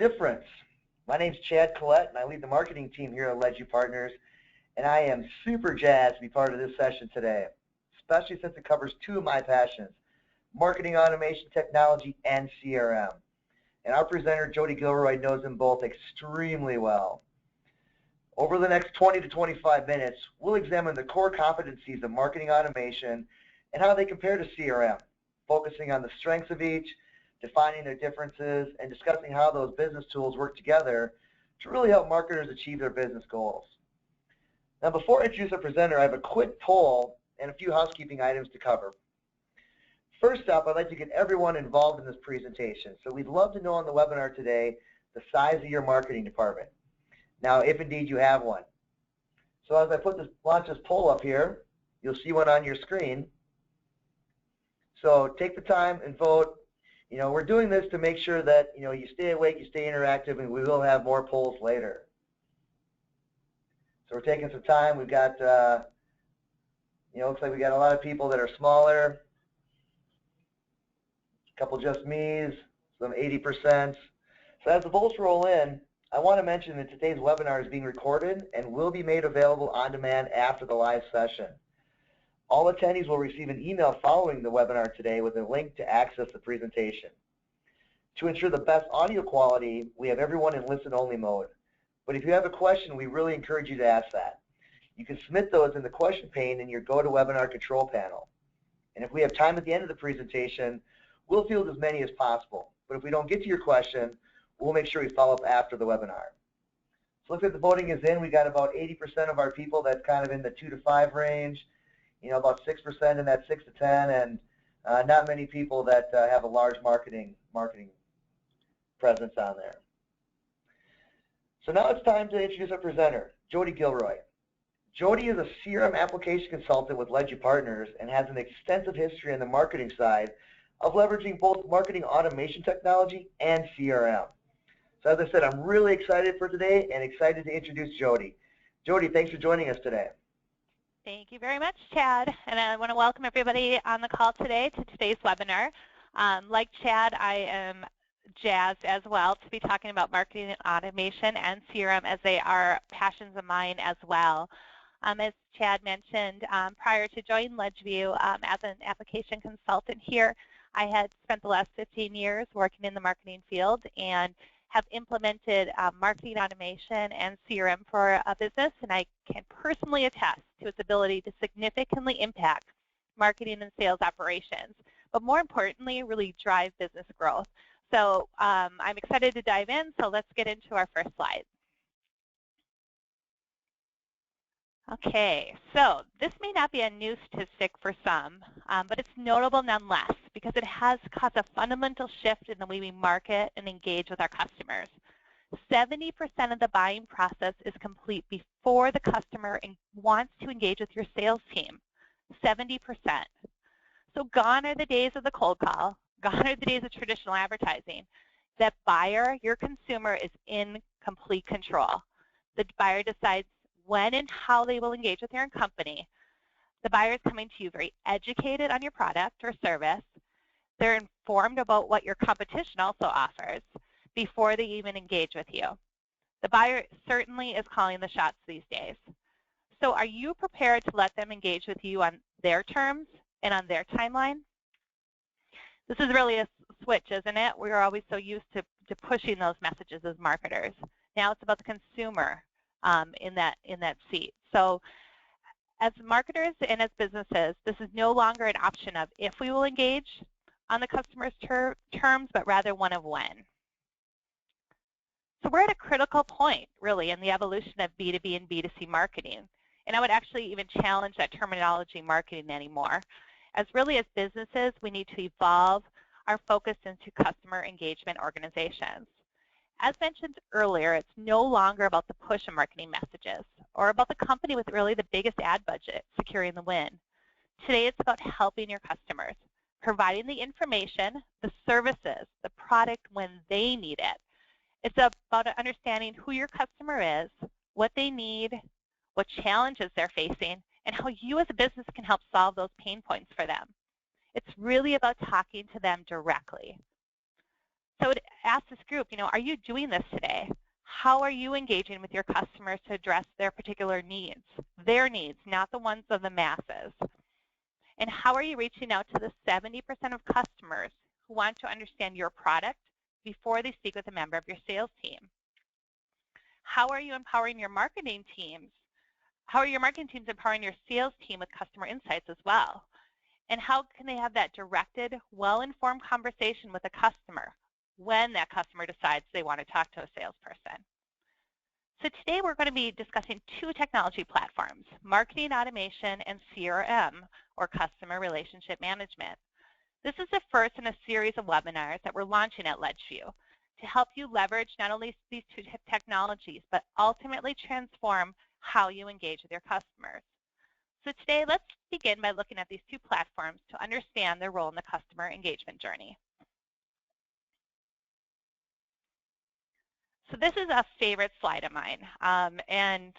difference. My name's Chad Collette, and I lead the marketing team here at Ledgeview Partners, and I am super jazzed to be part of this session today, especially since it covers two of my passions, marketing automation technology and CRM. And our presenter, Jody Gilroy, knows them both extremely well. Over the next 20 to 25 minutes, we'll examine the core competencies of marketing automation and how they compare to CRM, focusing on the strengths of each, defining their differences, and discussing how those business tools work together to really help marketers achieve their business goals. Now, before I introduce our presenter, I have a quick poll and a few housekeeping items to cover. First up, I'd like to get everyone involved in this presentation. So we'd love to know on the webinar today the size of your marketing department. Now, if indeed you have one. So as I launch this poll up here, you'll see one on your screen. So take the time and vote. You know, we're doing this to make sure that, you know, you stay awake, you stay interactive, and we will have more polls later. So we're taking some time. We've got, you know, looks like we got a lot of people that are smaller, a couple just me's, some 80%. So as the votes roll in, I want to mention that today's webinar is being recorded and will be made available on demand after the live session. All attendees will receive an email following the webinar today with a link to access the presentation. To ensure the best audio quality, we have everyone in listen-only mode. But if you have a question, we really encourage you to ask that. You can submit those in the question pane in your GoToWebinar control panel. And if we have time at the end of the presentation, we'll field as many as possible. But if we don't get to your question, we'll make sure we follow up after the webinar. So look at the voting is in. We got about 80% of our people that's kind of in the 2 to 5 range. You know, about 6% in that 6 to 10, and not many people that have a large marketing presence on there. So now it's time to introduce our presenter, Jody Gilroy. Jody is a CRM application consultant with Ledgeview Partners and has an extensive history on the marketing side of leveraging both marketing automation technology and CRM. So as I said, I'm really excited for today and excited to introduce Jody. Jody, thanks for joining us today. Thank you very much, Chad. And I want to welcome everybody on the call today to today's webinar. Like Chad, I am jazzed as well to be talking about marketing automation and CRM, as they are passions of mine as well. As Chad mentioned, prior to joining Ledgeview as an application consultant here, I had spent the last 15 years working in the marketing field and have implemented marketing automation and CRM for a business, and I can personally attest to its ability to significantly impact marketing and sales operations, but more importantly, really drive business growth. So I'm excited to dive in, so let's get into our first slide. Okay, so this may not be a new statistic for some, but it's notable nonetheless because it has caused a fundamental shift in the way we market and engage with our customers. 70% of the buying process is complete before the customer wants to engage with your sales team. 70%. So gone are the days of the cold call. Gone are the days of traditional advertising. That buyer, your consumer, is in complete control. The buyer decides when and how they will engage with your company. The buyer is coming to you very educated on your product or service. They're informed about what your competition also offers before they even engage with you. The buyer certainly is calling the shots these days. So are you prepared to let them engage with you on their terms and on their timeline? This is really a switch, isn't it? We're always so used to pushing those messages as marketers. Now it's about the consumer in that seat. So as marketers and as businesses, this is no longer an option of if we will engage on the customer's terms, but rather one of when. So we're at a critical point, really, in the evolution of B2B and B2C marketing. And I would actually even challenge that terminology marketing anymore. As really as businesses, we need to evolve our focus into customer engagement organizations. As mentioned earlier, it's no longer about the push of marketing messages or about the company with really the biggest ad budget securing the win. Today, it's about helping your customers, providing the information, the services, the product when they need it. It's about understanding who your customer is, what they need, what challenges they're facing, and how you as a business can help solve those pain points for them. It's really about talking to them directly. So to ask this group, are you doing this today? How are you engaging with your customers to address their particular needs, not the ones of the masses? And how are you reaching out to the 70% of customers who want to understand your product before they speak with a member of your sales team? How are you empowering your marketing teams? How are your marketing teams empowering your sales team with customer insights as well? And how can they have that directed, well-informed conversation with a customer when that customer decides they want to talk to a salesperson? So today we're going to be discussing two technology platforms, marketing automation and CRM, or customer relationship management. This is the first in a series of webinars that we're launching at Ledgeview to help you leverage not only these two technologies, but ultimately transform how you engage with your customers. So today, let's begin by looking at these two platforms to understand their role in the customer engagement journey. So this is a favorite slide of mine and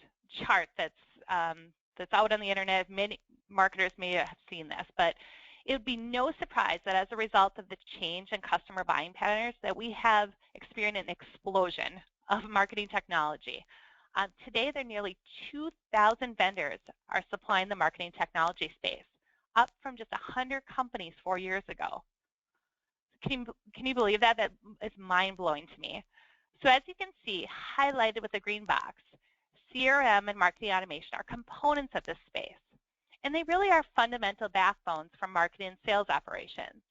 chart that's out on the internet. Many marketers may have seen this, but it would be no surprise that as a result of the change in customer buying patterns that we have experienced an explosion of marketing technology. Today, there are nearly 2,000 vendors are supplying the marketing technology space, up from just 100 companies 4 years ago. Can you believe that? That is mind-blowing to me. So as you can see, highlighted with the green box, CRM and marketing automation are components of this space. And they really are fundamental backbones for marketing and sales operations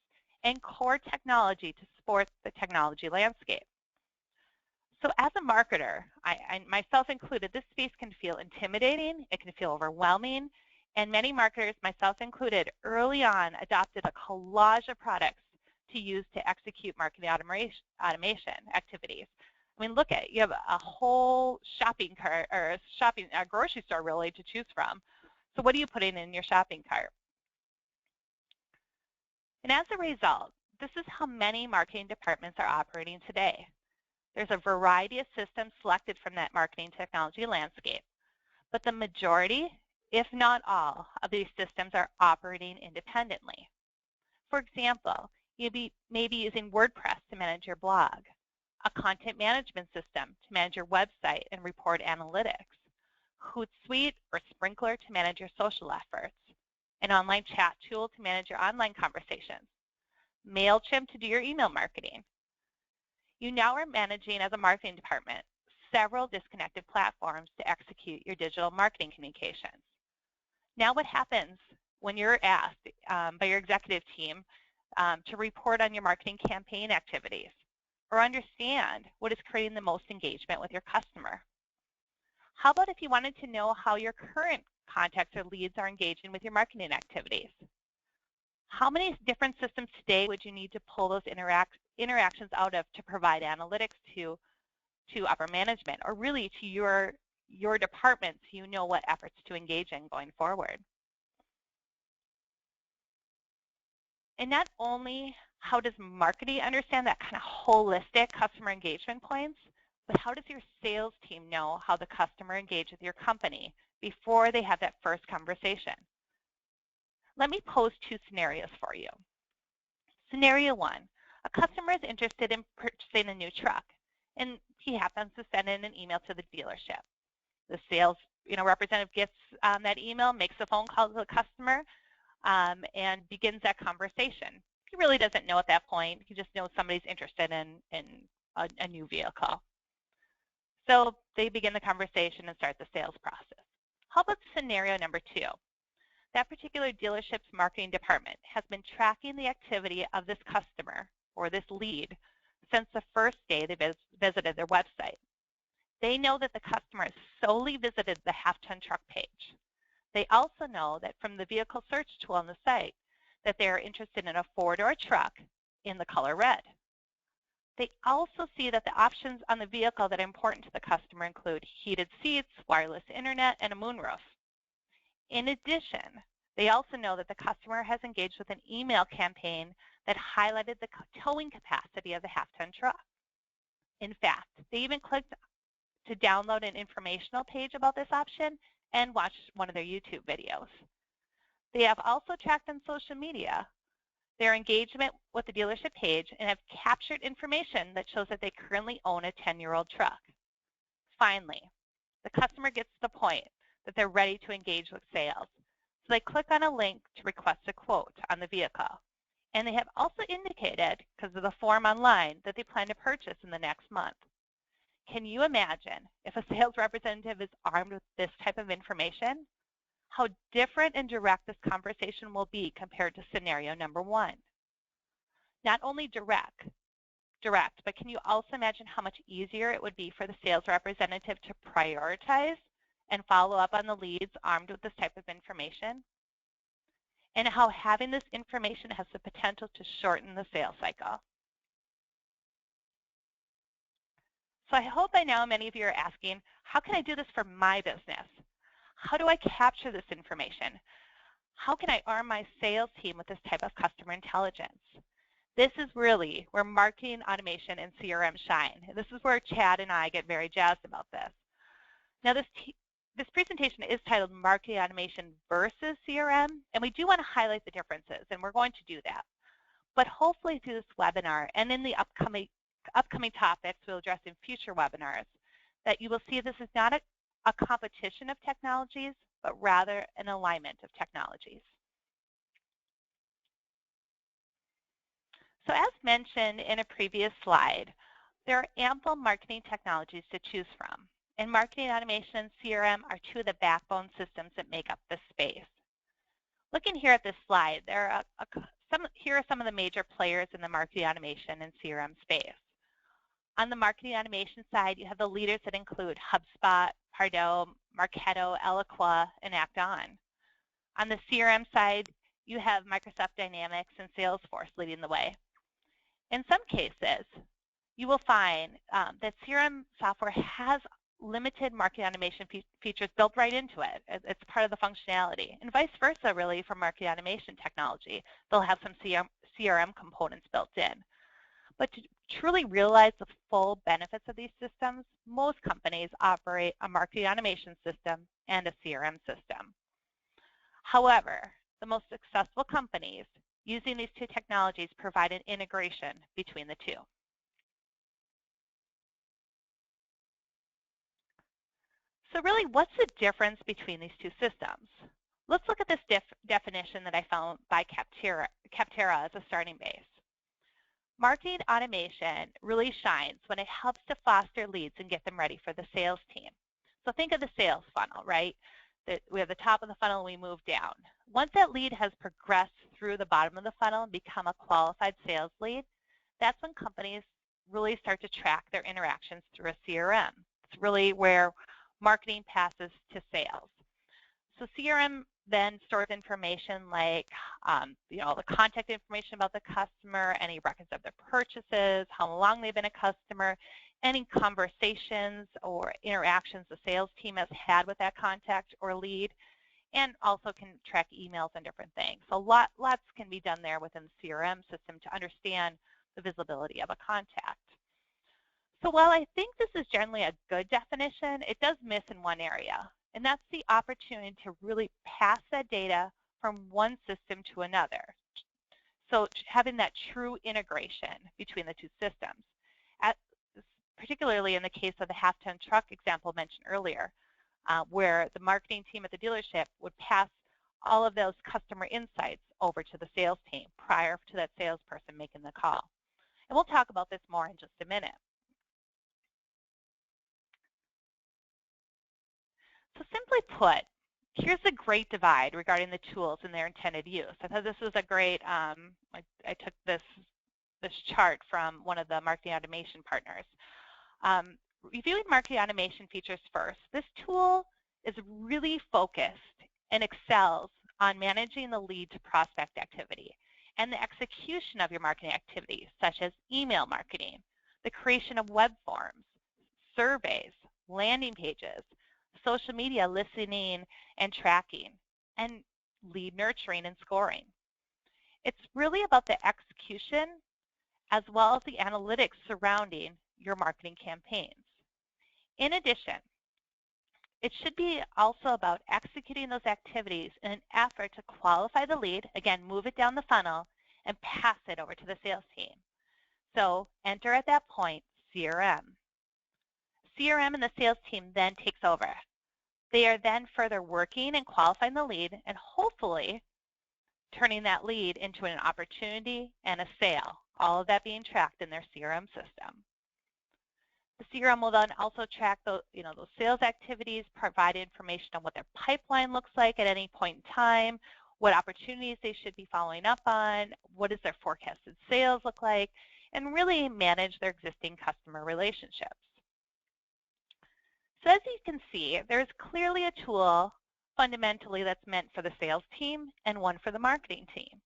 and core technology to support the technology landscape. So as a marketer, I myself included, this space can feel intimidating, it can feel overwhelming, and many marketers, myself included, early on adopted a collage of products to use to execute marketing automation activities. I mean, look at it. You have a whole shopping cart, or a grocery store really to choose from. So what are you putting in your shopping cart? And as a result, this is how many marketing departments are operating today. There's a variety of systems selected from that marketing technology landscape, but the majority, if not all, of these systems are operating independently. For example, you may be using WordPress to manage your blog, a content management system to manage your website and report analytics, Hootsuite or Sprinkler to manage your social efforts, an online chat tool to manage your online conversations, MailChimp to do your email marketing. You now are managing, as a marketing department, several disconnected platforms to execute your digital marketing communications. Now what happens when you're asked by your executive team to report on your marketing campaign activities or understand what is creating the most engagement with your customer? How about if you wanted to know how your current contacts or leads are engaging with your marketing activities? How many different systems today would you need to pull those interactions out of to provide analytics to upper management, or really to your department so you know what efforts to engage in going forward? And not only how does marketing understand that kind of holistic customer engagement points, but how does your sales team know how the customer engaged with your company before they have that first conversation? Let me pose two scenarios for you. Scenario one, a customer is interested in purchasing a new truck, and he happens to send in an email to the dealership. The sales representative gets that email, makes a phone call to the customer, and begins that conversation. He really doesn't know at that point. He just knows somebody's interested in a new vehicle. So they begin the conversation and start the sales process. How about scenario number two? That particular dealership's marketing department has been tracking the activity of this customer or this lead since the first day they visited their website. They know that the customer has solely visited the half-ton truck page. They also know that from the vehicle search tool on the site that they are interested in a four-door truck in the color red. They also see that the options on the vehicle that are important to the customer include heated seats, wireless internet, and a moonroof. In addition, they also know that the customer has engaged with an email campaign that highlighted the towing capacity of the half-ton truck. In fact, they even clicked to download an informational page about this option and watch one of their YouTube videos. They have also tracked on social media their engagement with the dealership page and have captured information that shows that they currently own a 10-year-old truck. Finally, the customer gets to the point that they're ready to engage with sales. So they click on a link to request a quote on the vehicle. And they have also indicated, because of the form online, that they plan to purchase in the next month. Can you imagine if a sales representative is armed with this type of information? How different and direct this conversation will be compared to scenario number 1. Not only direct, but can you also imagine how much easier it would be for the sales representative to prioritize and follow up on the leads armed with this type of information? And how having this information has the potential to shorten the sales cycle. So I hope by now many of you are asking, how can I do this for my business? How do I capture this information? How can I arm my sales team with this type of customer intelligence? This is really where marketing automation and CRM shine. This is where Chad and I get very jazzed about this. Now this presentation is titled Marketing Automation versus CRM, and we do want to highlight the differences, and we're going to do that. But hopefully through this webinar and in the upcoming topics we'll address in future webinars, that you will see this is not a competition of technologies, but rather an alignment of technologies. So as mentioned in a previous slide, there are ample marketing technologies to choose from. And marketing automation and CRM are two of the backbone systems that make up this space. Looking here at this slide, here are some of the major players in the marketing automation and CRM space. On the marketing automation side, you have the leaders that include HubSpot, Pardot, Marketo, Eloqua, and ActOn. On the CRM side, you have Microsoft Dynamics and Salesforce leading the way. In some cases, you will find that CRM software has limited marketing automation features built right into it. It's part of the functionality. And vice versa, really, for marketing automation technology. They'll have some CRM components built in. But to truly realize the full benefits of these systems, most companies operate a marketing automation system and a CRM system. However, the most successful companies using these two technologies provide an integration between the two. So really, what's the difference between these two systems? Let's look at this definition that I found by Capterra as a starting base. Marketing automation really shines when it helps to foster leads and get them ready for the sales team. So think of the sales funnel, right? We have the top of the funnel and we move down. Once that lead has progressed through the bottom of the funnel and become a qualified sales lead, that's when companies really start to track their interactions through a CRM. It's really where marketing passes to sales. So CRM then stores information like the contact information about the customer, any records of their purchases, how long they've been a customer, any conversations or interactions the sales team has had with that contact or lead, and also can track emails and different things. So lots can be done there within the CRM system to understand the visibility of a contact. So while I think this is generally a good definition, it does miss in one area, and that's the opportunity to really pass that data from one system to another. So having that true integration between the two systems, particularly in the case of the half-ton truck example mentioned earlier, where the marketing team at the dealership would pass all of those customer insights over to the sales team prior to that salesperson making the call. And we'll talk about this more in just a minute. So simply put, here's a great divide regarding the tools and their intended use. I thought this was a great, I took this chart from one of the marketing automation partners. Reviewing marketing automation features first, this tool is really focused and excels on managing the lead to prospect activity and the execution of your marketing activities, such as email marketing, the creation of web forms, surveys, landing pages, social media listening and tracking, and lead nurturing and scoring. It's really about the execution as well as the analytics surrounding your marketing campaigns. In addition, it should be also about executing those activities in an effort to qualify the lead, again, move it down the funnel, and pass it over to the sales team. So enter at that point CRM. CRM and the sales team then takes over. They are then further working and qualifying the lead and hopefully turning that lead into an opportunity and a sale, all of that being tracked in their CRM system. The CRM will then also track those sales activities, provide information on what their pipeline looks like at any point in time, what opportunities they should be following up on, what does their forecasted sales look like, and really manage their existing customer relationships. So as you can see, there's clearly a tool fundamentally that's meant for the sales team and one for the marketing team.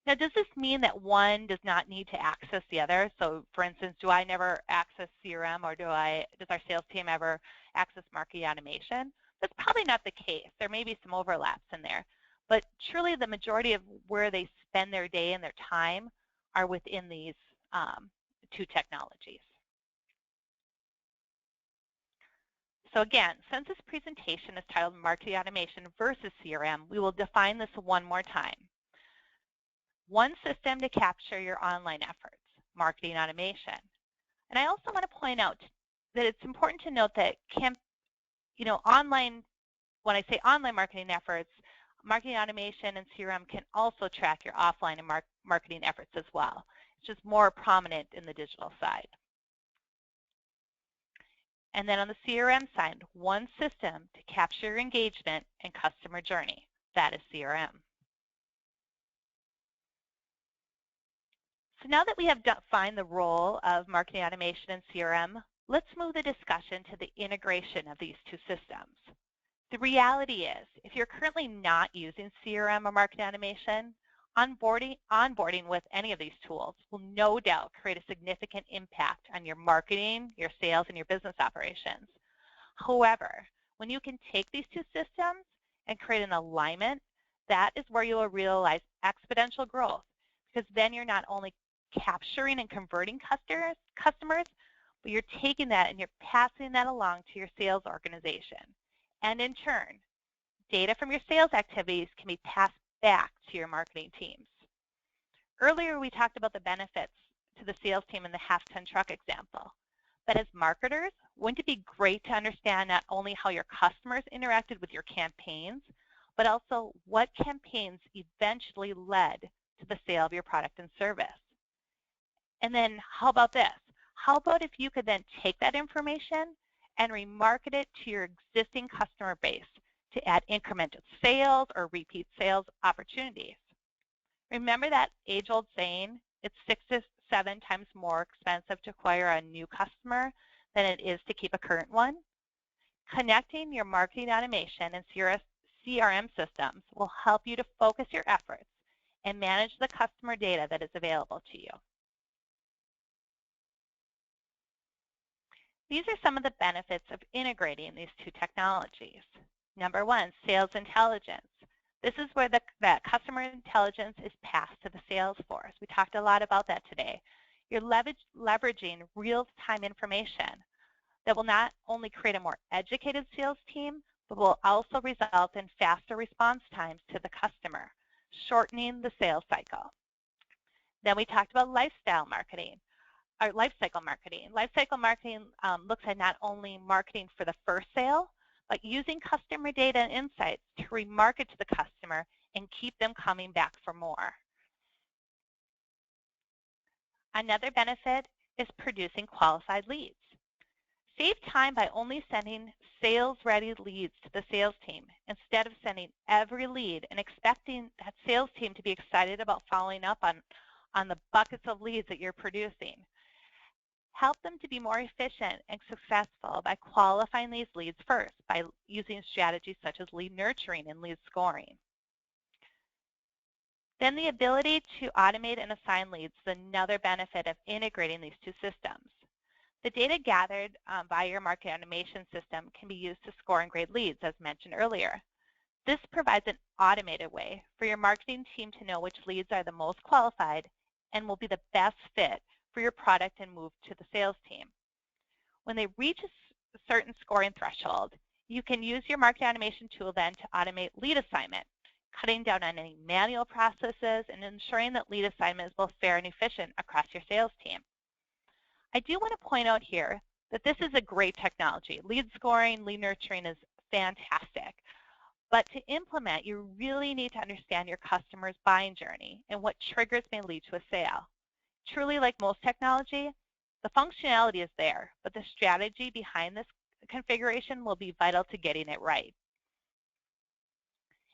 Now, does this mean that one does not need to access the other? So, for instance, do I never access CRM, or does our sales team ever access marketing automation? That's probably not the case. There may be some overlaps in there, but truly the majority of where they spend their day and their time are within these two technologies. So again, since this presentation is titled Marketing Automation versus CRM, we will define this one more time. One system to capture your online efforts, marketing automation. And I also want to point out that it's important to note that online, when I say online marketing efforts, marketing automation and CRM can also track your offline and marketing efforts as well. It's just more prominent in the digital side. And then on the CRM side, one system to capture your engagement and customer journey. That is CRM. So now that we have defined the role of marketing automation and CRM, let's move the discussion to the integration of these two systems. The reality is, if you're currently not using CRM or marketing automation, onboarding with any of these tools will no doubt create a significant impact on your marketing, your sales, and your business operations. However, when you can take these two systems and create an alignment, that is where you will realize exponential growth, because then you're not only capturing and converting customers, but you're taking that and you're passing that along to your sales organization. And in turn, data from your sales activities can be passed back to your marketing teams. Earlier, we talked about the benefits to the sales team in the half-ton truck example. But as marketers, wouldn't it be great to understand not only how your customers interacted with your campaigns, but also what campaigns eventually led to the sale of your product and service? And then how about this? How about if you could then take that information and remarket it to your existing customer base to add incremental sales or repeat sales opportunities? Remember that age-old saying, it's 6 to 7 times more expensive to acquire a new customer than it is to keep a current one? Connecting your marketing automation and CRM systems will help you to focus your efforts and manage the customer data that is available to you. These are some of the benefits of integrating these two technologies. Number one, sales intelligence. This is where that customer intelligence is passed to the sales force. We talked a lot about that today. You're leveraging real-time information that will not only create a more educated sales team, but will also result in faster response times to the customer, shortening the sales cycle. Then we talked about lifecycle marketing. Lifecycle marketing looks at not only marketing for the first sale, but using customer data and insights to remarket to the customer and keep them coming back for more. Another benefit is producing qualified leads. Save time by only sending sales-ready leads to the sales team instead of sending every lead and expecting that sales team to be excited about following up on the buckets of leads that you're producing. Help them to be more efficient and successful by qualifying these leads first by using strategies such as lead nurturing and lead scoring. Then the ability to automate and assign leads is another benefit of integrating these two systems. The data gathered by your marketing automation system can be used to score and grade leads, as mentioned earlier. This provides an automated way for your marketing team to know which leads are the most qualified and will be the best fit for your product and move to the sales team. When they reach a certain scoring threshold, you can use your marketing automation tool then to automate lead assignment, cutting down on any manual processes, and ensuring that lead assignment is both fair and efficient across your sales team. I do want to point out here that this is a great technology. Lead scoring, lead nurturing is fantastic. But to implement, you really need to understand your customer's buying journey and what triggers may lead to a sale. Truly, like most technology, the functionality is there, but the strategy behind this configuration will be vital to getting it right.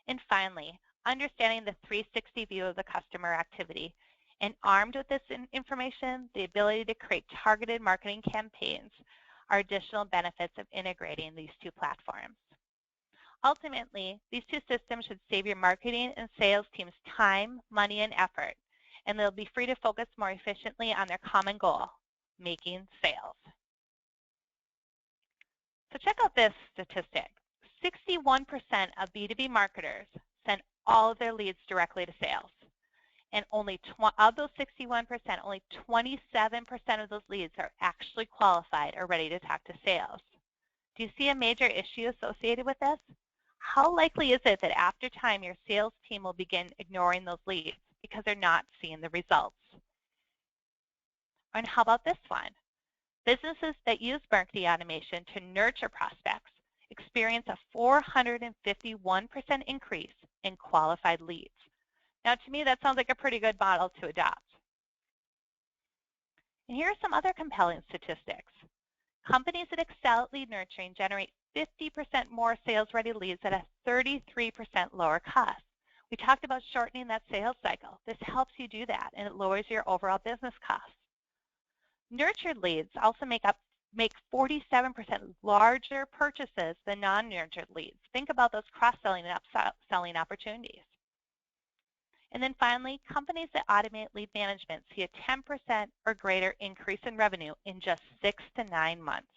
And finally, understanding the 360 view of the customer activity. And armed with this information, the ability to create targeted marketing campaigns are additional benefits of integrating these two platforms. Ultimately, these two systems should save your marketing and sales teams time, money, and effort, and they'll be free to focus more efficiently on their common goal, making sales. So check out this statistic. 61% of B2B marketers send all of their leads directly to sales. And only of those 61%, only 27% of those leads are actually qualified or ready to talk to sales. Do you see a major issue associated with this? How likely is it that after time your sales team will begin ignoring those leads because they're not seeing the results? And how about this one? Businesses that use marketing automation to nurture prospects experience a 451% increase in qualified leads. Now, to me, that sounds like a pretty good model to adopt. And here are some other compelling statistics. Companies that excel at lead nurturing generate 50% more sales-ready leads at a 33% lower cost. We talked about shortening that sales cycle. This helps you do that, and it lowers your overall business costs. Nurtured leads also make 47% larger purchases than non-nurtured leads. Think about those cross-selling and upselling opportunities. And then finally, companies that automate lead management see a 10% or greater increase in revenue in just 6 to 9 months.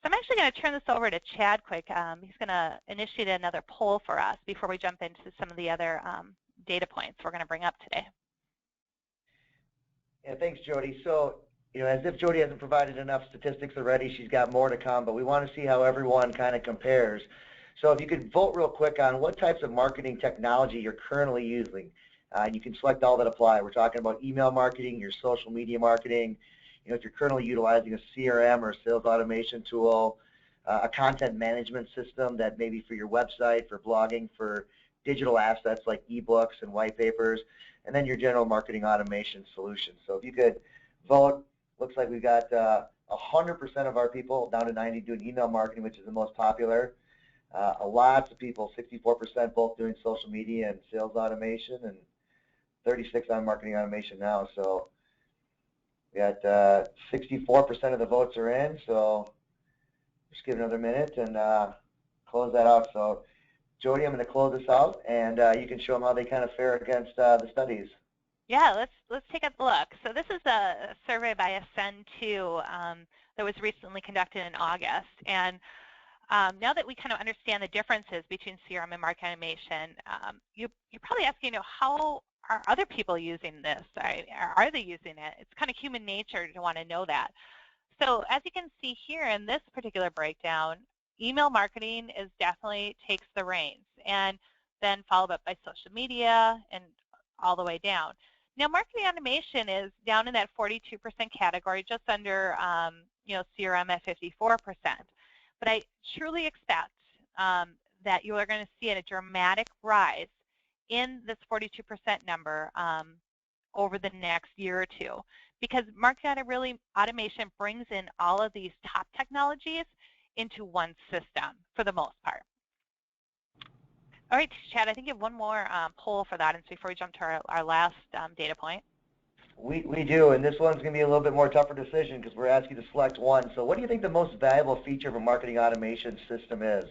So I'm actually going to turn this over to Chad quick. He's going to initiate another poll for us before we jump into some of the other data points we're going to bring up today. Yeah, thanks, Jody. So, as if Jody hasn't provided enough statistics already, she's got more to come, but we want to see how everyone kind of compares. So if you could vote real quick on what types of marketing technology you're currently using. You can select all that apply. We're talking about email marketing, your social media marketing, if you're currently utilizing a CRM or a sales automation tool, a content management system that maybe for your website, for blogging, for digital assets like ebooks and white papers, and then your general marketing automation solution. So if you could vote, looks like we've got 100% of our people, down to 90, doing email marketing, which is the most popular. Lots of people, 64% both doing social media and sales automation, and 36 on marketing automation now. So we got 64% of the votes are in, so just give it another minute and close that out. So Jody, I'm going to close this out, and you can show them how they kind of fare against the studies. Yeah, let's take a look. So this is a survey by Ascend2 that was recently conducted in August. And now that we kind of understand the differences between CRM and marketing automation, you're probably asking, how are other people using this? Are they using it? It's kind of human nature to want to know that. So as you can see here in this particular breakdown, email marketing definitely takes the reins, and then followed up by social media and all the way down. Now, marketing automation is down in that 42% category, just under CRM at 54%. But I truly expect that you are going to see a dramatic rise in this 42% number over the next year or two, because marketing automation brings in all of these top technologies into one system for the most part. All right, Chad, I think you have one more poll for that before we jump to our last data point. We do, and this one's going to be a little bit more tougher decision because we're asking you to select one. So what do you think the most valuable feature of a marketing automation system is?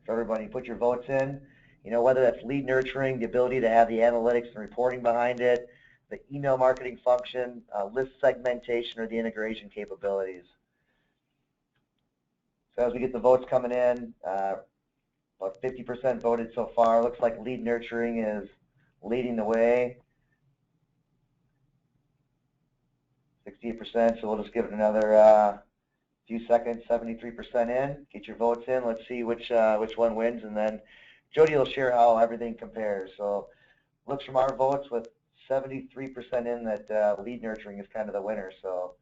For everybody, put your votes in. Whether that's lead nurturing, the ability to have the analytics and reporting behind it, the email marketing function, list segmentation, or the integration capabilities. So as we get the votes coming in, about 50% voted so far. Looks like lead nurturing is leading the way. 68%, so we'll just give it another few seconds. 73% in. Get your votes in. Let's see which one wins, and then Jody will share how everything compares. So looks from our votes with 73% in that lead nurturing is kind of the winner. So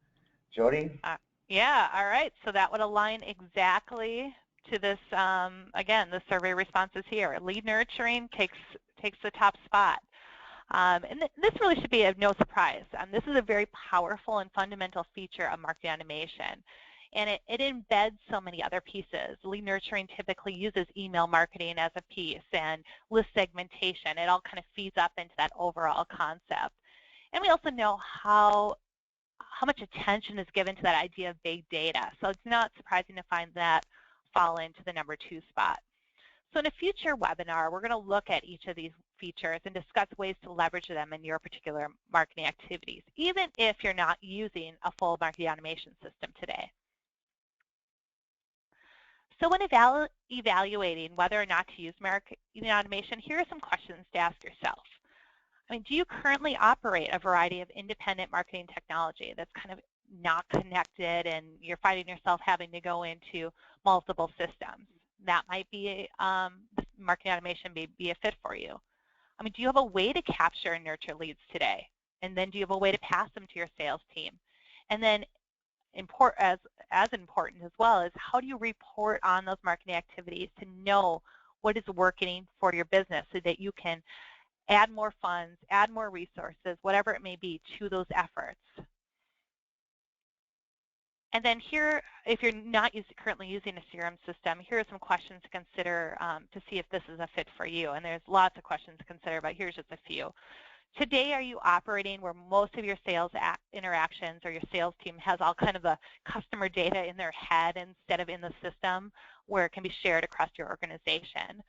Jody? Yeah, all right. So that would align exactly to this, again, the survey responses here. Lead nurturing takes the top spot. And this really should be of no surprise. This is a very powerful and fundamental feature of marketing automation. And it embeds so many other pieces. Lead nurturing typically uses email marketing as a piece and list segmentation. It all kind of feeds up into that overall concept. And we also know how much attention is given to that idea of big data. So it's not surprising to find that fall into the number 2 spot. So in a future webinar, we're going to look at each of these features and discuss ways to leverage them in your particular marketing activities, even if you're not using a full marketing automation system today. So when evaluating whether or not to use marketing automation, here are some questions to ask yourself. I mean, do you currently operate a variety of independent marketing technology that's kind of not connected and you're finding yourself having to go into multiple systems? That might be, marketing automation may be a fit for you. I mean, do you have a way to capture and nurture leads today? And then do you have a way to pass them to your sales team? And then as important as well is how do you report on those marketing activities to know what is working for your business so that you can add more funds, add more resources, whatever it may be, to those efforts. And then here, if you're not currently using a CRM system, here are some questions to consider to see if this is a fit for you. And there's lots of questions to consider, but here's just a few. Today, are you operating where most of your sales interactions or your sales team has all kind of the customer data in their head instead of in the system where it can be shared across your organization?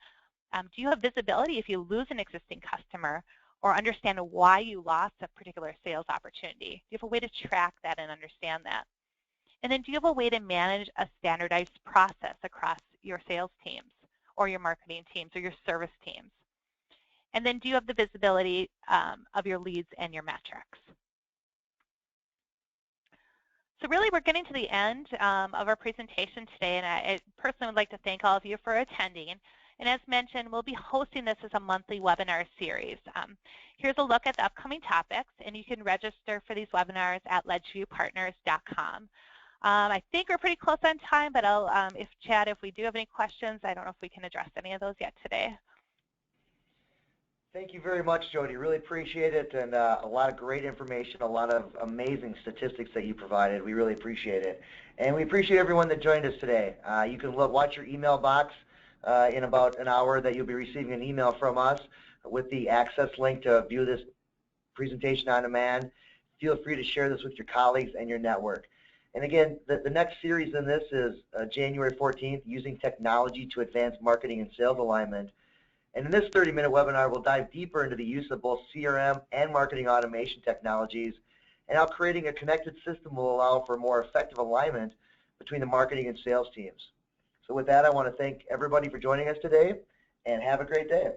Do you have visibility if you lose an existing customer or understand why you lost a particular sales opportunity? Do you have a way to track that and understand that? And then do you have a way to manage a standardized process across your sales teams or your marketing teams or your service teams? And then do you have the visibility of your leads and your metrics? So really, we're getting to the end of our presentation today, and I personally would like to thank all of you for attending. And as mentioned, we'll be hosting this as a monthly webinar series. Here's a look at the upcoming topics, and you can register for these webinars at ledgeviewpartners.com. I think we're pretty close on time, but Chad, if we do have any questions, I don't know if we can address any of those yet today. Thank you very much, Jody. Really appreciate it, and a lot of great information, a lot of amazing statistics that you provided. We really appreciate it. And we appreciate everyone that joined us today. You can watch your email box in about an hour that you'll be receiving an email from us with the access link to view this presentation on demand. Feel free to share this with your colleagues and your network. And again, the next series in this is January 14th, Using Technology to Advance Marketing and Sales Alignment. And in this 30-minute webinar, we'll dive deeper into the use of both CRM and marketing automation technologies and how creating a connected system will allow for more effective alignment between the marketing and sales teams. So with that, I want to thank everybody for joining us today, and have a great day.